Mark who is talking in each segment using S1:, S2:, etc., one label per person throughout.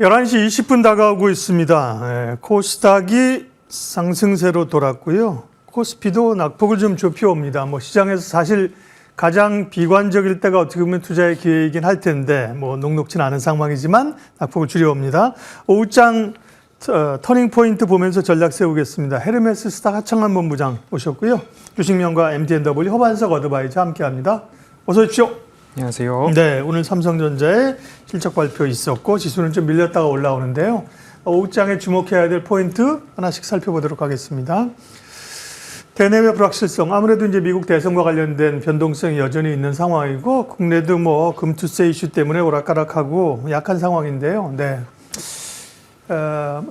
S1: 11시 20분 다가오고 있습니다. 코스닥이 상승세로 돌았고요. 코스피도 낙폭을 좀 좁혀옵니다. 시장에서 사실 가장 비관적일 때가 어떻게 보면 투자의 기회이긴 할 텐데 녹록지는 않은 상황이지만 낙폭을 줄여옵니다. 오후장 터닝 포인트 보면서 전략 세우겠습니다. 헤르메스 스탁 하창환 본부장 오셨고요. 주식명가 MTNW 허반석 어드바이저 함께합니다. 어서 오십시오.
S2: 안녕하세요.
S1: 네, 오늘 삼성전자의 실적 발표 있었고 지수는 좀 밀렸다가 올라오는데요. 오후장에 주목해야 될 포인트 하나씩 살펴보도록 하겠습니다. 대내외 불확실성, 아무래도 이제 미국 대선과 관련된 변동성이 여전히 있는 상황이고 국내도 금투세 이슈 때문에 오락가락하고 약한 상황인데요. 네.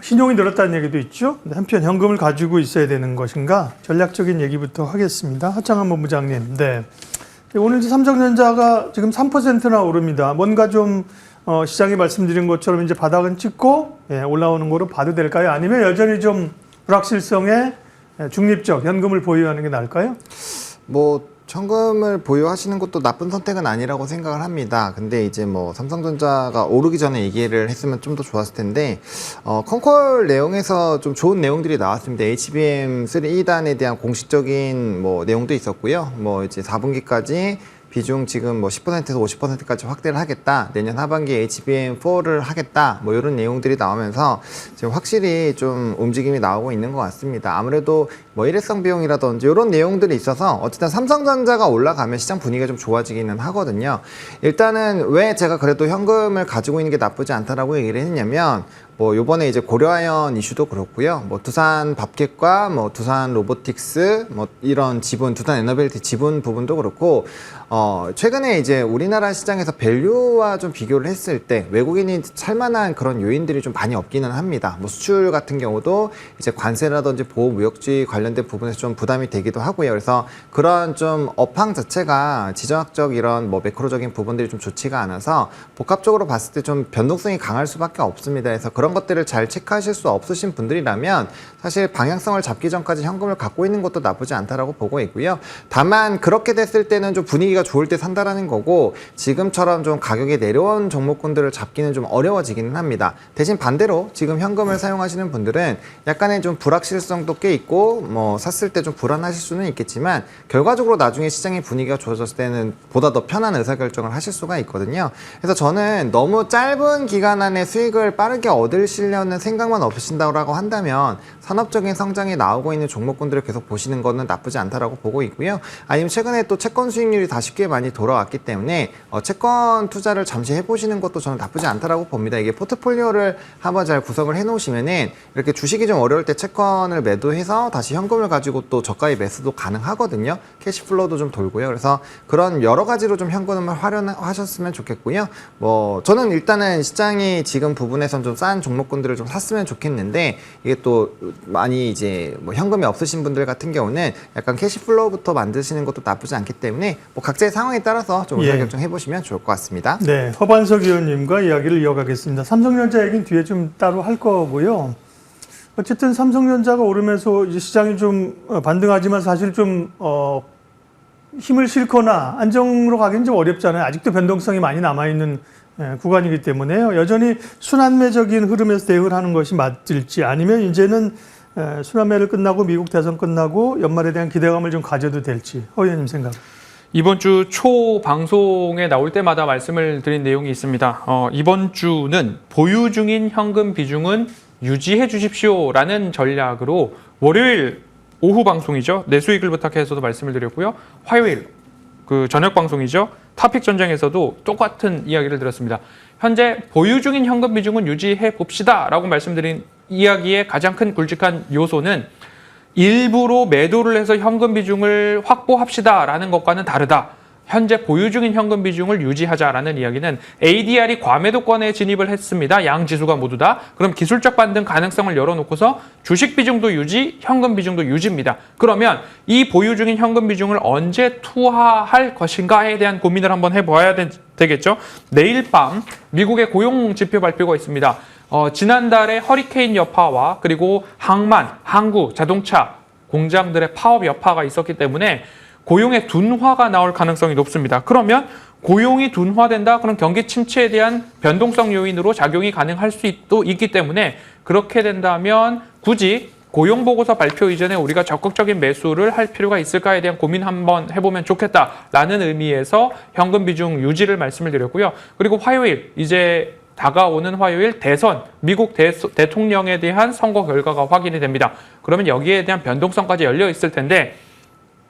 S1: 신용이 늘었다는 얘기도 있죠. 한편 현금을 가지고 있어야 되는 것인가? 전략적인 얘기부터 하겠습니다. 하창환 본부장님. 네. 오늘 삼성전자가 지금 3%나 오릅니다. 뭔가 좀 시장이 말씀드린 것처럼 이제 바닥은 찍고 올라오는 거로 봐도 될까요? 아니면 여전히 좀 불확실성에 중립적 현금을 보유하는 게 나을까요?
S3: 현금을 보유하시는 것도 나쁜 선택은 아니라고 생각을 합니다. 근데 이제 삼성전자가 오르기 전에 얘기를 했으면 좀 더 좋았을 텐데, 컨콜 내용에서 좀 좋은 내용들이 나왔습니다. HBM3 2단에 대한 공식적인 내용도 있었고요. 이제 4분기까지 비중 지금 10%에서 50%까지 확대를 하겠다. 내년 하반기에 HBM4를 하겠다. 이런 내용들이 나오면서 지금 확실히 좀 움직임이 나오고 있는 것 같습니다. 아무래도 일회성 비용이라든지 이런 내용들이 있어서 어쨌든 삼성전자가 올라가면 시장 분위기가 좀 좋아지기는 하거든요. 일단은 왜 제가 그래도 현금을 가지고 있는 게 나쁘지 않다라고 얘기를 했냐면 요번에 이제 고려아연 이슈도 그렇고요. 두산 밥켓과 두산 로보틱스 이런 지분, 두산 에너빌리티 지분 부분도 그렇고 최근에 이제 우리나라 시장에서 밸류와 좀 비교를 했을 때 외국인이 살만한 그런 요인들이 좀 많이 없기는 합니다. 수출 같은 경우도 이제 관세라든지 보호무역주의 관련된 부분에서 좀 부담이 되기도 하고요. 그래서 그런 좀 업황 자체가 지정학적 이런 매크로적인 부분들이 좀 좋지가 않아서 복합적으로 봤을 때 좀 변동성이 강할 수밖에 없습니다. 그래서 그런 것들을 잘 체크하실 수 없으신 분들이라면 사실 방향성을 잡기 전까지 현금을 갖고 있는 것도 나쁘지 않다라고 보고 있고요. 다만 그렇게 됐을 때는 좀 분위기가 좋을 때 산다라는 거고 지금처럼 좀 가격이 내려온 종목군들을 잡기는 좀 어려워지기는 합니다. 대신 반대로 지금 현금을 사용하시는 분들은 약간의 좀 불확실성도 꽤 있고 샀을 때 좀 불안하실 수는 있겠지만 결과적으로 나중에 시장의 분위기가 좋아졌을 때는 보다 더 편한 의사결정을 하실 수가 있거든요. 그래서 저는 너무 짧은 기간 안에 수익을 빠르게 얻으시려는 생각만 없으신다고 한다면 산업적인 성장이 나오고 있는 종목군들을 계속 보시는 거는 나쁘지 않다라고 보고 있고요. 아니면 최근에 또 채권 수익률이 다시 꽤 많이 돌아왔기 때문에 채권 투자를 잠시 해보시는 것도 저는 나쁘지 않다라고 봅니다. 이게 포트폴리오를 한번 잘 구성을 해놓으시면은 이렇게 주식이 좀 어려울 때 채권을 매도해서 다시 현금을 가지고 또 저가의 매수도 가능하거든요. 캐시플로우도 좀 돌고요. 그래서 그런 여러 가지로 좀 현금을 활용하셨으면 좋겠고요. 저는 일단은 시장이 지금 부분에선 좀 싼 종목군들을 좀 샀으면 좋겠는데 이게 또 많이 이제 현금이 없으신 분들 같은 경우는 약간 캐시플로우부터 만드시는 것도 나쁘지 않기 때문에 각자의 상황에 따라서 좀 의사결정 해보시면 좋을 것 같습니다.
S1: 네, 허반석 의원님과 이야기를 이어가겠습니다. 삼성전자 얘기는 뒤에 좀 따로 할 거고요. 어쨌든 삼성전자가 오르면서 이제 시장이 좀 반등하지만 사실 좀 힘을 실거나 안정으로 가기는 좀 어렵잖아요. 아직도 변동성이 많이 남아있는 구간이기 때문에요. 여전히 순환매적인 흐름에서 대응을 하는 것이 맞을지 아니면 이제는 순환매를 끝나고 미국 대선 끝나고 연말에 대한 기대감을 좀 가져도 될지 허 의원님 생각.
S2: 이번 주 초 방송에 나올 때마다 말씀을 드린 내용이 있습니다. 이번 주는 보유 중인 현금 비중은 유지해 주십시오라는 전략으로 월요일 오후 방송이죠. 내 수익을 부탁해서도 말씀을 드렸고요. 화요일 저녁 방송이죠. 토픽 전쟁에서도 똑같은 이야기를 들었습니다. 현재 보유 중인 현금 비중은 유지해 봅시다 라고 말씀드린 이야기의 가장 큰 굵직한 요소는 일부러 매도를 해서 현금 비중을 확보합시다 라는 것과는 다르다. 현재 보유 중인 현금 비중을 유지하자라는 이야기는 ADR이 과매도권에 진입을 했습니다. 양 지수가 모두 다. 그럼 기술적 반등 가능성을 열어놓고서 주식 비중도 유지, 현금 비중도 유지입니다. 그러면 이 보유 중인 현금 비중을 언제 투하할 것인가에 대한 고민을 한번 해봐야 되겠죠. 내일 밤 미국의 고용 지표 발표가 있습니다. 지난달에 허리케인 여파와 그리고 항만, 항구, 자동차 공장들의 파업 여파가 있었기 때문에 고용의 둔화가 나올 가능성이 높습니다. 그러면 고용이 둔화된다. 그럼 경기 침체에 대한 변동성 요인으로 작용이 가능할 수도 있기 때문에 그렇게 된다면 굳이 고용보고서 발표 이전에 우리가 적극적인 매수를 할 필요가 있을까에 대한 고민 한번 해보면 좋겠다라는 의미에서 현금 비중 유지를 말씀을 드렸고요. 그리고 화요일, 이제 다가오는 화요일 대선, 미국 대통령에 대한 선거 결과가 확인이 됩니다. 그러면 여기에 대한 변동성까지 열려 있을 텐데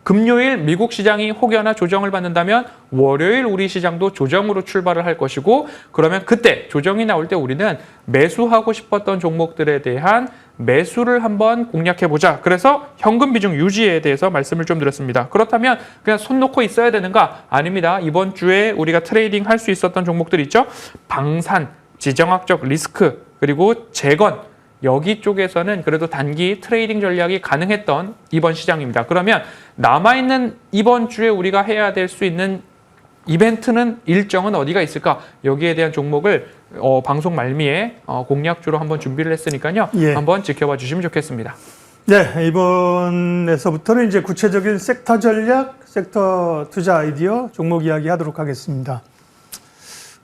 S2: 금요일 미국 시장이 혹여나 조정을 받는다면 월요일 우리 시장도 조정으로 출발을 할 것이고 그러면 그때 조정이 나올 때 우리는 매수하고 싶었던 종목들에 대한 매수를 한번 공략해보자. 그래서 현금 비중 유지에 대해서 말씀을 좀 드렸습니다. 그렇다면 그냥 손 놓고 있어야 되는가? 아닙니다. 이번 주에 우리가 트레이딩 할 수 있었던 종목들 있죠? 방산, 지정학적 리스크, 그리고 재건, 여기 쪽에서는 그래도 단기 트레이딩 전략이 가능했던 이번 시장입니다. 그러면 남아있는 이번 주에 우리가 해야 될 수 있는 이벤트는 일정은 어디가 있을까? 여기에 대한 종목을 방송 말미에 공략주로 한번 준비를 했으니까요.
S1: 예.
S2: 한번 지켜봐 주시면 좋겠습니다.
S1: 네, 이번에서부터는 이제 구체적인 섹터 전략, 섹터 투자 아이디어, 종목 이야기 하도록 하겠습니다.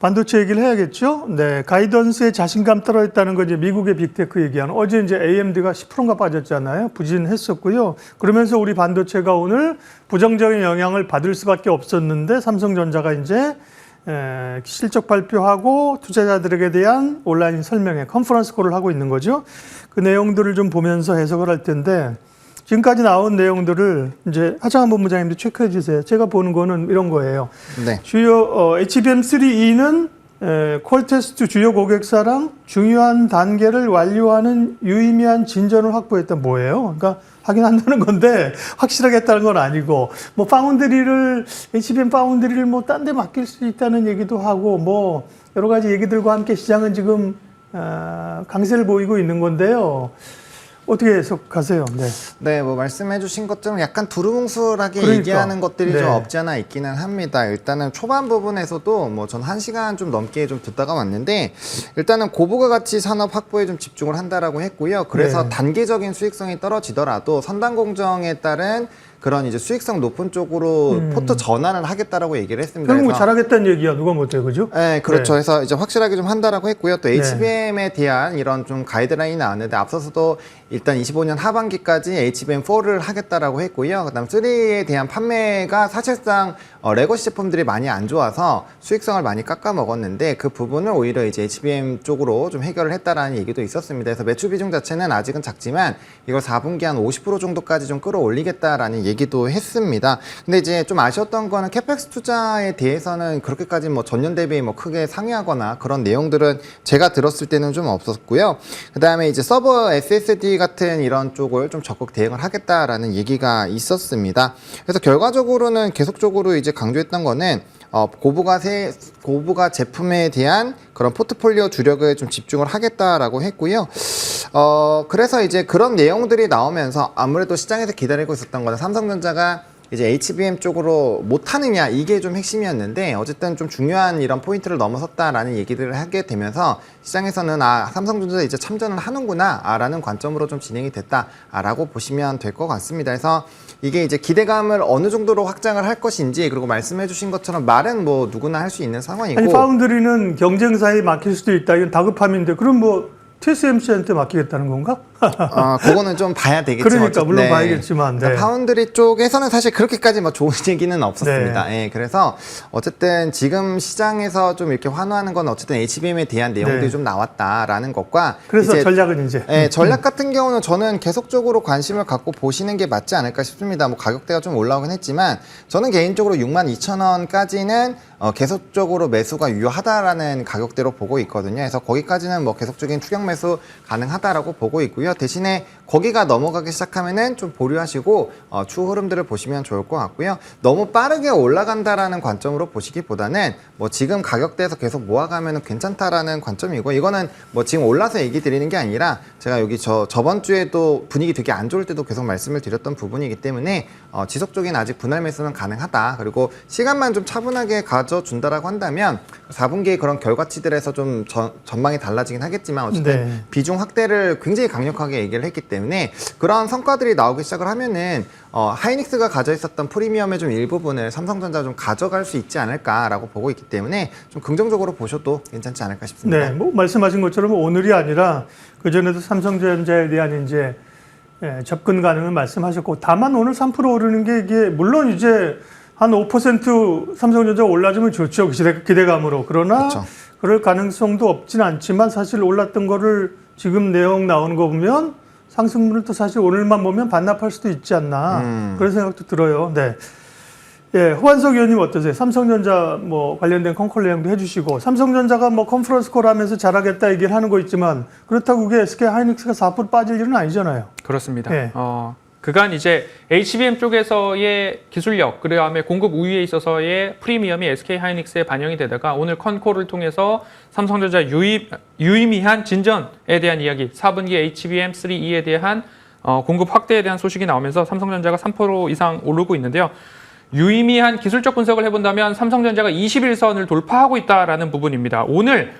S1: 반도체 얘기를 해야겠죠? 네, 가이던스에 자신감 떨어졌다는 건 이제 미국의 빅테크 얘기하는 어제 이제 AMD가 10%가 빠졌잖아요. 부진했었고요. 그러면서 우리 반도체가 오늘 부정적인 영향을 받을 수밖에 없었는데 삼성전자가 이제 실적 발표하고 투자자들에게 대한 온라인 설명회, 컨퍼런스 콜을 하고 있는 거죠. 그 내용들을 좀 보면서 해석을 할 텐데 지금까지 나온 내용들을 이제 하창한 본부장님도 체크해 주세요. 제가 보는 거는 이런 거예요.
S3: 네.
S1: 주요 HBM3E는 퀄테스트 주요 고객사랑 중요한 단계를 완료하는 유의미한 진전을 확보했다. 뭐예요? 그러니까 확인한다는 건데 확실하게 했다는 건 아니고 뭐 파운드리를 HBM 파운드리를 뭐 딴 데 맡길 수 있다는 얘기도 하고 뭐 여러 가지 얘기들과 함께 시장은 지금 강세를 보이고 있는 건데요. 어떻게 해석하세요? 네.
S3: 네, 뭐 말씀해주신 것처럼 약간 두루뭉술하게
S1: 그러니까.
S3: 얘기하는 것들이
S1: 네.
S3: 좀 없지 않아 있기는 합니다. 일단은 초반 부분에서도 뭐 전 1시간 좀 넘게 좀 듣다가 왔는데 일단은 고부가 가치 산업 확보에 좀 집중을 한다라고 했고요. 그래서
S1: 네.
S3: 단계적인 수익성이 떨어지더라도 선단 공정에 따른 그런 이제 수익성 높은 쪽으로 포트 전환을 하겠다라고 얘기를 했습니다.
S1: 결국 뭐
S3: 그래서
S1: 잘하겠다는 얘기야. 누가 못해, 그죠?
S3: 네, 그렇죠.
S1: 네.
S3: 그래서 이제 확실하게 좀 한다라고 했고요. 또
S1: 네.
S3: HBM에 대한 이런 좀 가이드라인이 나왔는데 앞서서도 일단 25년 하반기까지 HBM4를 하겠다라고 했고요. 그다음 3에 대한 판매가 사실상 레거시 제품들이 많이 안 좋아서 수익성을 많이 깎아 먹었는데 그 부분을 오히려 이제 HBM 쪽으로 좀 해결을 했다라는 얘기도 있었습니다. 그래서 매출 비중 자체는 아직은 작지만 이걸 4분기 한 50% 정도까지 좀 끌어올리겠다라는 얘기도 했습니다. 근데 이제 좀 아쉬웠던 거는 캐펙스 투자에 대해서는 그렇게까지 뭐 전년 대비 뭐 크게 상회하거나 그런 내용들은 제가 들었을 때는 좀 없었고요. 그다음에 이제 서버 SSD 같은 이런 쪽을 좀 적극 대응을 하겠다라는 얘기가 있었습니다. 그래서 결과적으로는 계속적으로 이제 강조했던 거는 고부가 제품에 대한 그런 포트폴리오 주력을 좀 집중을 하겠다라고 했고요. 그래서 이제 그런 내용들이 나오면서 아무래도 시장에서 기다리고 있었던 거는 삼성전자가 이제 HBM 쪽으로 못하느냐 이게 좀 핵심이었는데 어쨌든 좀 중요한 이런 포인트를 넘어섰다라는 얘기를 하게 되면서 시장에서는 삼성전자 이제 참전을 하는구나 라는 관점으로 좀 진행이 됐다라고 보시면 될 것 같습니다. 그래서 이게 이제 기대감을 어느 정도로 확장을 할 것인지 그리고 말씀해 주신 것처럼 말은 뭐 누구나 할 수 있는 상황이고
S1: 아니 파운드리는 경쟁사에 맡길 수도 있다. 이건 다급함인데 그럼 뭐 TSMC한테 맡기겠다는 건가?
S3: 그거는 좀 봐야 되겠죠.
S1: 그러니까 물론 봐야겠지만 네.
S3: 파운드리 쪽에서는 사실 그렇게까지 뭐 좋은 얘기는 없었습니다.
S1: 네.
S3: 예, 그래서 어쨌든 지금 시장에서 좀 이렇게 환호하는 건 어쨌든 HBM에 대한 내용들이
S1: 네.
S3: 좀 나왔다라는 것과
S1: 그래서
S3: 이제
S1: 전략은 이제
S3: 전략 같은 경우는 저는 계속적으로 관심을 갖고 보시는 게 맞지 않을까 싶습니다. 뭐 가격대가 좀 올라오긴 했지만 저는 개인적으로 62,000원까지는 계속적으로 매수가 유효하다라는 가격대로 보고 있거든요. 그래서 거기까지는 뭐 계속적인 추격 매수 가능하다라고 보고 있고요. 대신에 거기가 넘어가기 시작하면은 좀 보류하시고 추후 흐름들을 보시면 좋을 것 같고요. 너무 빠르게 올라간다라는 관점으로 보시기보다는 뭐 지금 가격대에서 계속 모아가면은 괜찮다라는 관점이고 이거는 뭐 지금 올라서 얘기 드리는 게 아니라 제가 여기 저번 주에도 분위기 되게 안 좋을 때도 계속 말씀을 드렸던 부분이기 때문에 지속적인 아직 분할 매수는 가능하다. 그리고 시간만 좀 차분하게 가져준다라고 한다면 4분기의 그런 결과치들에서 좀 전망이 달라지긴 하겠지만 어쨌든
S1: 네.
S3: 비중 확대를 굉장히 강력하게 명확하게 얘기를 했기 때문에 그러한 성과들이 나오기 시작을 하면은 하이닉스가 가져 있었던 프리미엄의 좀 일부분을 삼성전자가 좀 가져갈 수 있지 않을까라고 보고 있기 때문에 좀 긍정적으로 보셔도 괜찮지 않을까 싶습니다.
S1: 네, 뭐 말씀하신 것처럼 오늘이 아니라 그 전에도 삼성전자에 대한 이제 접근 가능을 말씀하셨고, 다만 오늘 3% 오르는 게 이게 물론 이제 한 5% 삼성전자 올라주면 좋죠, 기대감으로. 그러나
S3: 그렇죠.
S1: 그럴 가능성도 없진 않지만 사실 올랐던 거를 지금 내용 나오는 거 보면 상승분을 또 사실 오늘만 보면 반납할 수도 있지 않나 그런 생각도 들어요. 네. 예, 호환석 의원님 어떠세요? 삼성전자 뭐 관련된 컨콜 내용도 해주시고, 삼성전자가 뭐 컨퍼런스 콜 하면서 잘하겠다 얘기를 하는 거 있지만 그렇다고 그게 SK 하이닉스가 4% 빠질 일은 아니잖아요.
S2: 그렇습니다.
S1: 네.
S2: 그간 이제 HBM 쪽에서의 기술력, 그다음에 공급 우위에 있어서의 프리미엄이 SK 하이닉스에 반영이 되다가 오늘 컨콜을 통해서 삼성전자 유의미한 진전에 대한 이야기, 4분기 HBM3E에 대한 공급 확대에 대한 소식이 나오면서 삼성전자가 3% 이상 오르고 있는데요. 유의미한 기술적 분석을 해본다면 삼성전자가 21선을 돌파하고 있다라는 부분입니다. 오늘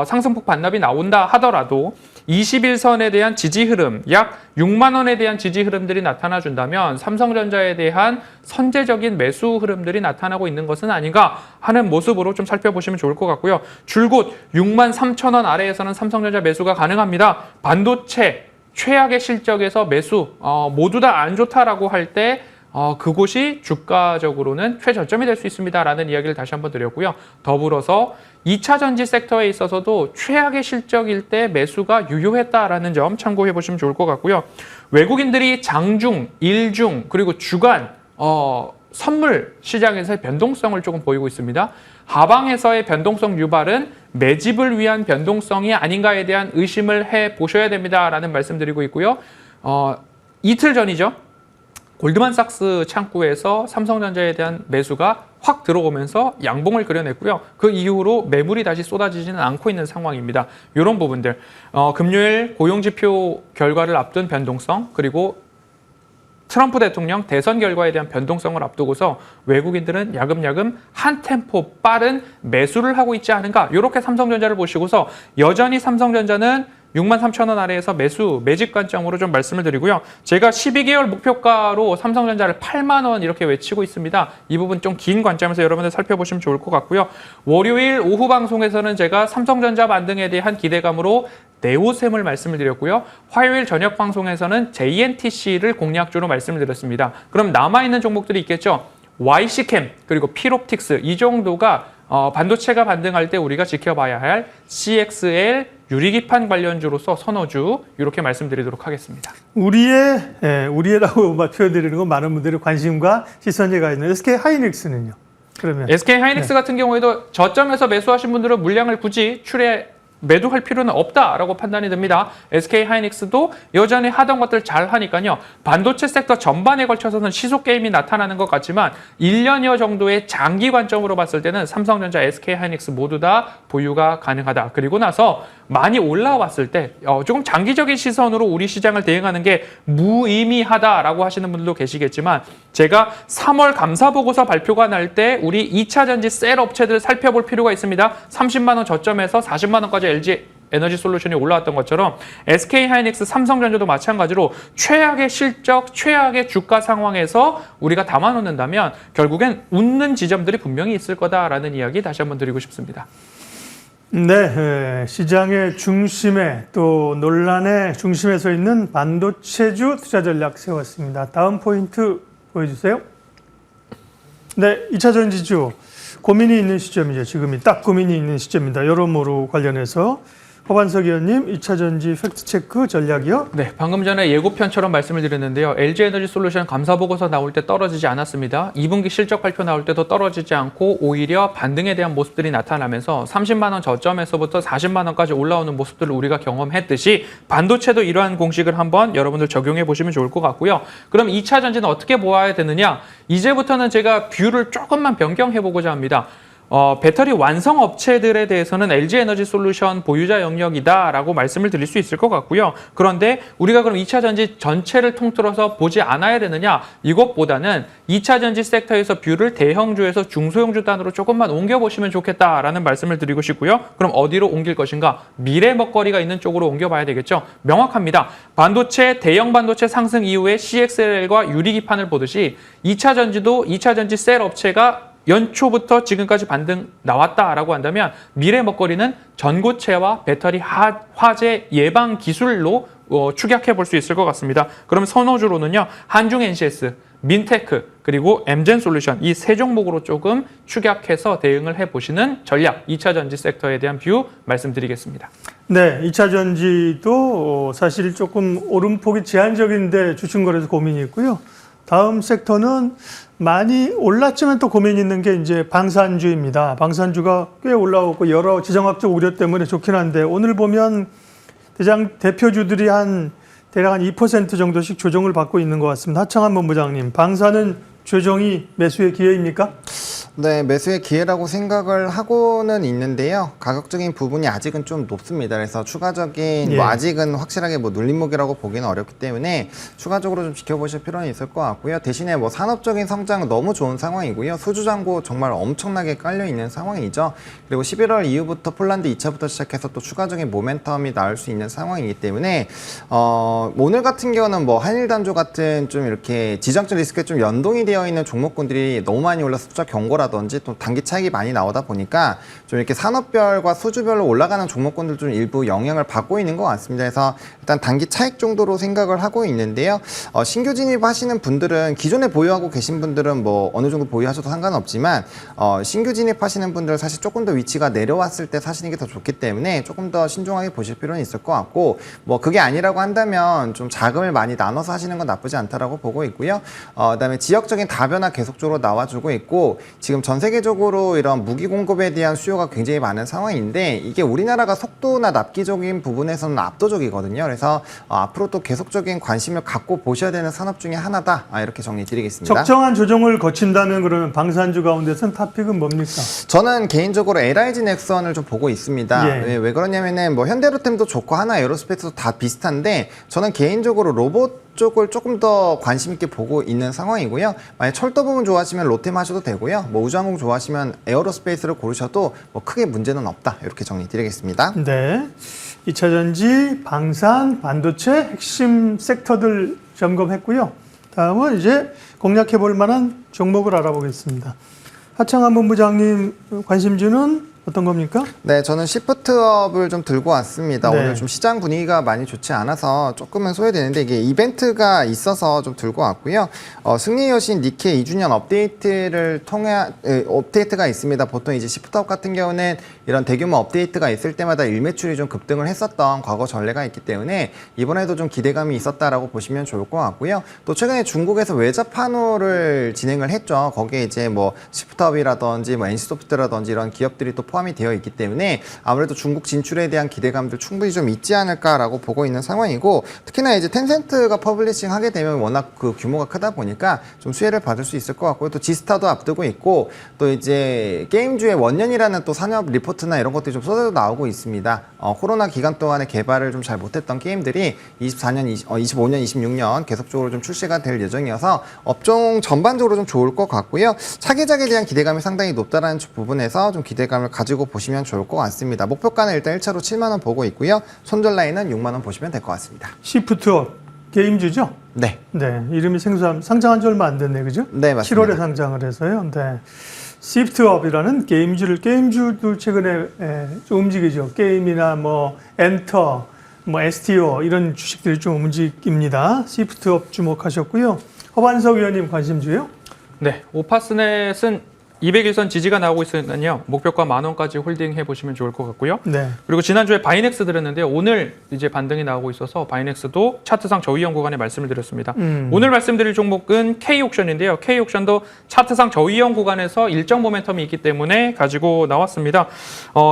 S2: 상승폭 반납이 나온다 하더라도 21선에 대한 지지 흐름, 약 6만 원에 대한 지지 흐름들이 나타나준다면 삼성전자에 대한 선제적인 매수 흐름들이 나타나고 있는 것은 아닌가 하는 모습으로 좀 살펴보시면 좋을 것 같고요. 줄곧 6만 3천 원 아래에서는 삼성전자 매수가 가능합니다. 반도체 최악의 실적에서 매수 모두 다 안 좋다라고 할 때 그곳이 주가적으로는 최저점이 될 수 있습니다라는 이야기를 다시 한번 드렸고요. 더불어서 2차 전지 섹터에 있어서도 최악의 실적일 때 매수가 유효했다라는 점 참고해 보시면 좋을 것 같고요. 외국인들이 장중, 일중, 그리고 주간 선물 시장에서의 변동성을 조금 보이고 있습니다. 하방에서의 변동성 유발은 매집을 위한 변동성이 아닌가에 대한 의심을 해 보셔야 됩니다라는 말씀드리고 있고요. 이틀 전이죠. 골드만삭스 창구에서 삼성전자에 대한 매수가 확 들어오면서 양봉을 그려냈고요. 그 이후로 매물이 다시 쏟아지지는 않고 있는 상황입니다. 이런 부분들, 금요일 고용지표 결과를 앞둔 변동성, 그리고 트럼프 대통령 대선 결과에 대한 변동성을 앞두고서 외국인들은 야금야금 한 템포 빠른 매수를 하고 있지 않은가, 이렇게 삼성전자를 보시고서 여전히 삼성전자는 6만 3천 원 아래에서 매집 관점으로 좀 말씀을 드리고요. 제가 12개월 목표가로 삼성전자를 8만 원 이렇게 외치고 있습니다. 이 부분 좀 긴 관점에서 여러분들 살펴보시면 좋을 것 같고요. 월요일 오후 방송에서는 제가 삼성전자 반등에 대한 기대감으로 네오셈을 말씀을 드렸고요. 화요일 저녁 방송에서는 JNTC를 공략주로 말씀을 드렸습니다. 그럼 남아있는 종목들이 있겠죠. YC캠 그리고 필옵틱스, 이 정도가 반도체가 반등할 때 우리가 지켜봐야 할 CXL 유리기판 관련주로서 선호주, 이렇게 말씀드리도록 하겠습니다.
S1: 우리의라고 표현드리는 건 많은 분들의 관심과 시선이 가 있는 SK 하이닉스는요? 그러면
S2: SK 하이닉스 같은 경우에도 저점에서 매수하신 분들은 물량을 굳이 매도할 필요는 없다라고 판단이 듭니다. SK 하이닉스도 여전히 하던 것들 잘 하니까요. 반도체 섹터 전반에 걸쳐서는 시속 게임이 나타나는 것 같지만 1년여 정도의 장기 관점으로 봤을 때는 삼성전자, SK 하이닉스 모두 다 보유가 가능하다. 그리고 나서 많이 올라왔을 때 조금 장기적인 시선으로 우리 시장을 대응하는 게 무의미하다라고 하시는 분들도 계시겠지만, 제가 3월 감사보고서 발표가 날 때 우리 2차 전지 셀 업체들 살펴볼 필요가 있습니다. 30만 원 저점에서 40만 원까지 LG 에너지 솔루션이 올라왔던 것처럼 SK 하이닉스, 삼성전자도 마찬가지로 최악의 실적, 최악의 주가 상황에서 우리가 담아놓는다면 결국엔 웃는 지점들이 분명히 있을 거다라는 이야기 다시 한번 드리고 싶습니다.
S1: 네, 시장의 중심에, 또 논란의 중심에 서 있는 반도체주 투자 전략 세웠습니다. 다음 포인트 보여주세요. 네, 2차 전지주 고민이 있는 시점이죠. 지금이 딱 고민이 있는 시점입니다. 여러모로 관련해서 허반석 의원님, 2차 전지 팩트체크 전략이요?
S2: 네, 방금 전에 예고편처럼 말씀을 드렸는데요. LG에너지 솔루션 감사보고서 나올 때 떨어지지 않았습니다. 2분기 실적 발표 나올 때도 떨어지지 않고 오히려 반등에 대한 모습들이 나타나면서 30만 원 저점에서부터 40만 원까지 올라오는 모습들을 우리가 경험했듯이 반도체도 이러한 공식을 한번 여러분들 적용해 보시면 좋을 것 같고요. 그럼 2차 전지는 어떻게 보아야 되느냐? 이제부터는 제가 뷰를 조금만 변경해 보고자 합니다. 배터리 완성 업체들에 대해서는 LG에너지솔루션 보유자 영역이다라고 말씀을 드릴 수 있을 것 같고요. 그런데 우리가 그럼 2차 전지 전체를 통틀어서 보지 않아야 되느냐? 이것보다는 2차 전지 섹터에서 뷰를 대형주에서 중소형주 단으로 조금만 옮겨보시면 좋겠다라는 말씀을 드리고 싶고요. 그럼 어디로 옮길 것인가? 미래 먹거리가 있는 쪽으로 옮겨봐야 되겠죠. 명확합니다. 반도체, 대형 반도체 상승 이후에 CXL과 유리기판을 보듯이 2차 전지도 2차 전지 셀 업체가 연초부터 지금까지 반등 나왔다라고 한다면 미래 먹거리는 전고체와 배터리 화재 예방 기술로 축약해 볼 수 있을 것 같습니다. 그럼 선호주로는요. 한중 NCS, 민테크, 그리고 엠젠솔루션 이 세 종목으로 조금 축약해서 대응을 해보시는 전략, 2차 전지 섹터에 대한 뷰 말씀드리겠습니다.
S1: 네, 2차 전지도 사실 조금 오름폭이 제한적인데 주춤거려서 고민이 있고요. 다음 섹터는 많이 올랐지만 또 고민이 있는 게 이제 방산주입니다. 방산주가 꽤 올라오고 여러 지정학적 우려 때문에 좋긴 한데 오늘 보면 대표주들이 대략 한 2% 정도씩 조정을 받고 있는 것 같습니다. 하창한 본부장님, 방산은 조정이 매수의 기회입니까?
S3: 네, 매수의 기회라고 생각을 하고는 있는데요. 가격적인 부분이 아직은 좀 높습니다. 그래서 추가적인
S1: 예.
S3: 아직은 확실하게 눌림목이라고 보기는 어렵기 때문에 추가적으로 좀 지켜보실 필요는 있을 것 같고요. 대신에 산업적인 성장은 너무 좋은 상황이고요. 수주잔고 정말 엄청나게 깔려 있는 상황이죠. 그리고 11월 이후부터 폴란드 2차부터 시작해서 또 추가적인 모멘텀이 나올 수 있는 상황이기 때문에 오늘 같은 경우는 한일단조 같은 좀 이렇게 지정적 리스크에 좀 연동이 되어 있는 종목군들이 너무 많이 올라서 투자 경고라 라든지 또 단기 차익이 많이 나오다 보니까 좀 이렇게 산업별과 수주별로 올라가는 종목군들 좀 일부 영향을 받고 있는 것 같습니다. 그래서 일단 단기 차익 정도로 생각을 하고 있는데요. 신규 진입하시는 분들은 기존에 보유하고 계신 분들은 어느 정도 보유하셔도 상관없지만 신규 진입하시는 분들은 사실 조금 더 위치가 내려왔을 때 사시는 게 더 좋기 때문에 조금 더 신중하게 보실 필요는 있을 것 같고 그게 아니라고 한다면 좀 자금을 많이 나눠서 하시는 건 나쁘지 않다라고 보고 있고요. 그다음에 지역적인 다변화 계속적으로 나와주고 있고 지금 전 세계적으로 이런 무기 공급에 대한 수요가 굉장히 많은 상황인데 이게 우리나라가 속도나 납기적인 부분에서는 압도적이거든요. 그래서 앞으로 또 계속적인 관심을 갖고 보셔야 되는 산업 중에 하나다. 이렇게 정리드리겠습니다.
S1: 적정한 조정을 거친다면 그러면 방산주 가운데서는 탑픽은 뭡니까?
S3: 저는 개인적으로 LIG 넥슨을 좀 보고 있습니다.
S1: 예.
S3: 왜 그러냐면은 현대로템도 좋고 하나 에어로스페이스도 다 비슷한데 저는 개인적으로 로봇 쪽을 조금 더 관심 있게 보고 있는 상황이고요. 만약 철도 부분 좋아하시면 롯데만 하셔도 되고요. 우주항공 좋아하시면 에어로스페이스를 고르셔도 크게 문제는 없다. 이렇게 정리드리겠습니다.
S1: 네. 2차 전지, 방산, 반도체 핵심 섹터들 점검했고요. 다음은 이제 공략해 볼 만한 종목을 알아보겠습니다. 하창한 본부장님 관심주는 어떤 겁니까?
S3: 네, 저는 시프트업을 좀 들고 왔습니다.
S1: 네.
S3: 오늘 좀 시장 분위기가 많이 좋지 않아서 조금은 소외되는데 이게 이벤트가 있어서 좀 들고 왔고요. 승리의 여신 니케 2주년 업데이트를 통해 업데이트가 있습니다. 보통 이제 시프트업 같은 경우는 이런 대규모 업데이트가 있을 때마다 일매출이 좀 급등을 했었던 과거 전례가 있기 때문에 이번에도 좀 기대감이 있었다라고 보시면 좋을 것 같고요. 또 최근에 중국에서 외자 판호를 진행을 했죠. 거기에 이제 시프트업이라든지 NC소프트라든지 이런 기업들이 또 포함이 되어 있기 때문에 아무래도 중국 진출에 대한 기대감들 충분히 좀 있지 않을까라고 보고 있는 상황이고 특히나 이제 텐센트가 퍼블리싱 하게 되면 워낙 그 규모가 크다 보니까 좀 수혜를 받을 수 있을 것 같고요. 또 지스타도 앞두고 있고 또 이제 게임주의 원년이라는 또 산업 리포트나 이런 것들이 좀 쏟아져 나오고 있습니다. 코로나 기간 동안에 개발을 좀 잘 못했던 게임들이 24년, 25년, 26년 계속적으로 좀 출시가 될 예정이어서 업종 전반적으로 좀 좋을 것 같고요. 차기작에 대한 기대감이 상당히 높다는 부분에서 좀 기대감을 가지고 보시면 좋을 것 같습니다. 목표가는 일단 1차로 7만 원 보고 있고요. 손절 라인은 6만 원 보시면 될 것 같습니다.
S1: 시프트업 게임주죠?
S3: 네.
S1: 네, 이름이 생소함. 상장한 지 얼마 안 됐네, 그죠?
S3: 네, 맞습니다.
S1: 7월에 상장을 해서요. 네. 시프트업이라는 게임주도 최근에 좀 움직이죠. 게임이나 엔터, STO 이런 주식들이 좀 움직입니다. 시프트업 주목하셨고요. 허반석 위원님 관심주요?
S2: 네, 오파스넷은 200일선 지지가 나오고 있으니까요. 목표가 10,000원까지 홀딩해 보시면 좋을 것 같고요.
S1: 네.
S2: 그리고 지난주에 바이넥스 드렸는데요. 오늘 이제 반등이 나오고 있어서 바이넥스도 차트상 저위험 구간에 말씀을 드렸습니다. 오늘 말씀드릴 종목은 K옥션인데요. K옥션도 차트상 저위험 구간에서 일정 모멘텀이 있기 때문에 가지고 나왔습니다.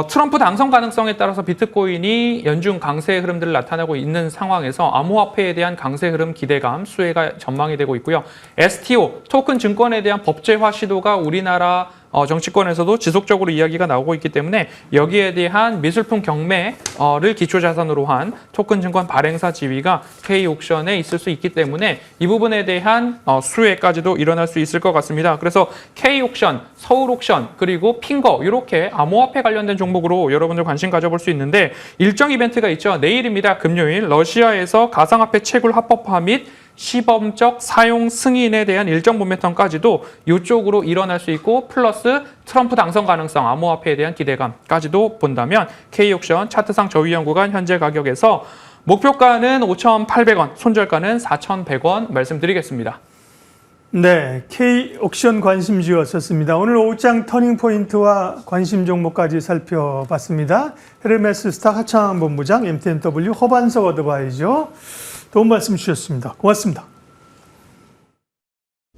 S2: 트럼프 당선 가능성에 따라서 비트코인이 연중 강세 흐름들을 나타내고 있는 상황에서 암호화폐에 대한 강세 흐름 기대감, 수혜가 전망이 되고 있고요. STO, 토큰 증권에 대한 법제화 시도가 우리나라 여야 정치권에서도 지속적으로 이야기가 나오고 있기 때문에 여기에 대한 미술품 경매를 기초자산으로 한 토큰 증권 발행사 지위가 K옥션에 있을 수 있기 때문에 이 부분에 대한 수혜까지도 일어날 수 있을 것 같습니다. 그래서 K옥션, 서울옥션, 그리고 핑거 이렇게 암호화폐 관련된 종목으로 여러분들 관심 가져볼 수 있는데 일정 이벤트가 있죠. 내일입니다. 금요일 러시아에서 가상화폐 채굴 합법화 및 시범적 사용 승인에 대한 일정 모멘텀까지도 이쪽으로 일어날 수 있고 플러스 트럼프 당선 가능성, 암호화폐에 대한 기대감까지도 본다면 K옥션 차트상 저위험 구간 현재 가격에서 목표가는 5,800원, 손절가는 4,100원 말씀드리겠습니다.
S1: 네, K옥션 관심주였었습니다. 오늘 오후장 터닝포인트와 관심 종목까지 살펴봤습니다. 헤르메스 스타 하창 본부장, MTNW 허반석 어드바이저 도움 말씀 주셨습니다. 고맙습니다.